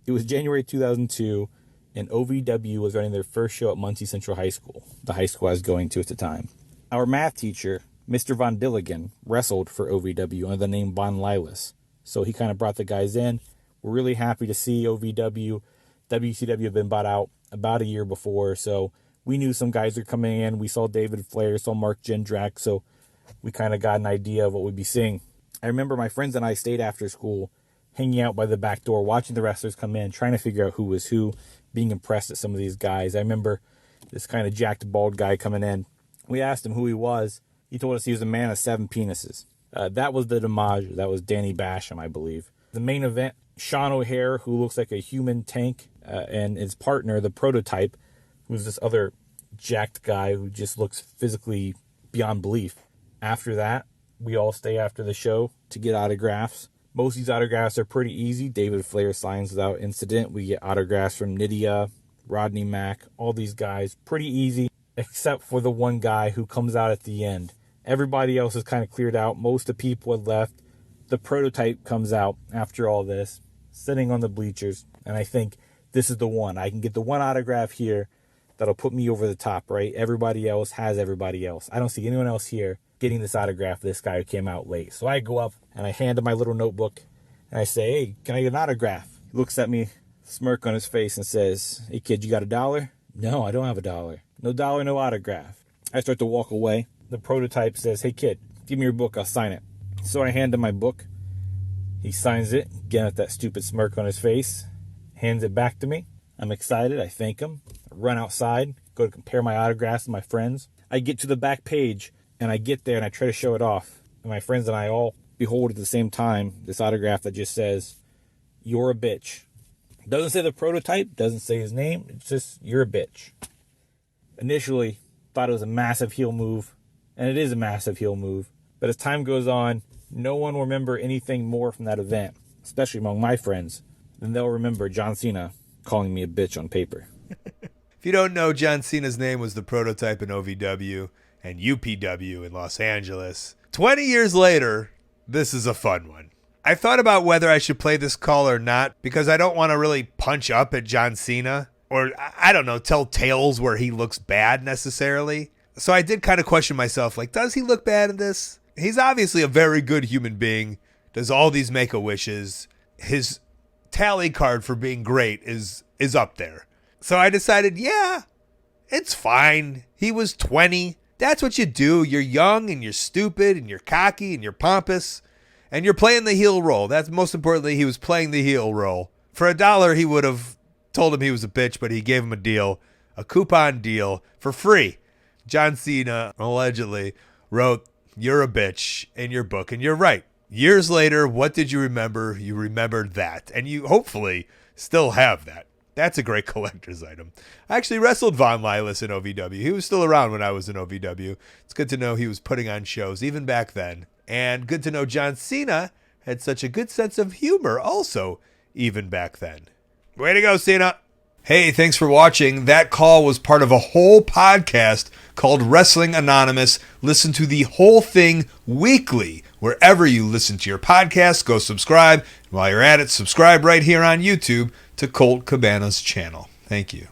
It was January 2002, and OVW was running their first show at Muncie Central High School, the high school I was going to at the time. Our math teacher, Mr. Von Dilligan, wrestled for OVW under the name Von Lilas. So he kind of brought the guys in. We're really happy to see OVW. WCW had been bought out about a year before, so we knew some guys were coming in. We saw David Flair, saw Mark Jindrak, so we kind of got an idea of what we'd be seeing. I remember my friends and I stayed after school, hanging out by the back door, watching the wrestlers come in, trying to figure out who was who, being impressed at some of these guys. I remember this kind of jacked, bald guy coming in. We asked him who he was. He told us he was a man of 7 penises. That was the Damage. That was Danny Basham, I believe. The main event, Sean O'Hare, who looks like a human tank, and his partner, the Prototype, who's this other jacked guy who just looks physically beyond belief. After that, we all stay after the show to get autographs. Most of these autographs are pretty easy. David Flair signs without incident. We get autographs from Nydia, Rodney Mack, all these guys. Pretty easy, except for the one guy who comes out at the end. Everybody else is kind of cleared out. Most of the people had left. The Prototype comes out after all this, sitting on the bleachers, and I think this is the one. I can get the one autograph here that'll put me over the top, right? Everybody else has everybody else. I don't see anyone else here getting this autograph, this guy who came out late. So I go up and I hand him my little notebook and I say, hey, can I get an autograph? He looks at me, smirk on his face, and says, hey kid, you got $1? No, I don't have $1. No dollar, no autograph. I start to walk away. The Prototype says, hey kid, give me your book, I'll sign it. So I hand him my book. He signs it, again with that stupid smirk on his face, hands it back to me. I'm excited, I thank him. I run outside, go to compare my autographs with my friends. I get to the back page, and I get there and I try to show it off. And my friends and I all behold at the same time this autograph that just says, you're a bitch. Doesn't say the Prototype, doesn't say his name, it's just, you're a bitch. Initially, thought it was a massive heel move, and it is a massive heel move. But as time goes on, no one will remember anything more from that event, especially among my friends, than they'll remember John Cena calling me a bitch on paper. If you don't know, John Cena's name was the Prototype in OVW and UPW in Los Angeles. 20 years later, this is a fun one. I thought about whether I should play this call or not because I don't want to really punch up at John Cena or, I don't know, tell tales where he looks bad necessarily. So I did kind of question myself, like, does he look bad in this? He's obviously a very good human being, does all these Make-A-Wishes. His tally card for being great is up there. So I decided, yeah, it's fine. He was 20. That's what you do. You're young and you're stupid and you're cocky and you're pompous and you're playing the heel role. That's most importantly, he was playing the heel role. For $1, he would have told him he was a bitch, but he gave him a deal, a coupon deal for free. John Cena allegedly wrote, you're a bitch in your book. And you're right. Years later, what did you remember? You remembered that. And you hopefully still have that. That's a great collector's item. I actually wrestled Von Lilas in OVW. He was still around when I was in OVW. It's good to know he was putting on shows even back then. And good to know John Cena had such a good sense of humor also even back then. Way to go, Cena. Hey, thanks for watching. That call was part of a whole podcast called Wrestling Anonymous. Listen to the whole thing weekly. Wherever you listen to your podcast, go subscribe. While you're at it, subscribe right here on YouTube to Colt Cabana's channel. Thank you.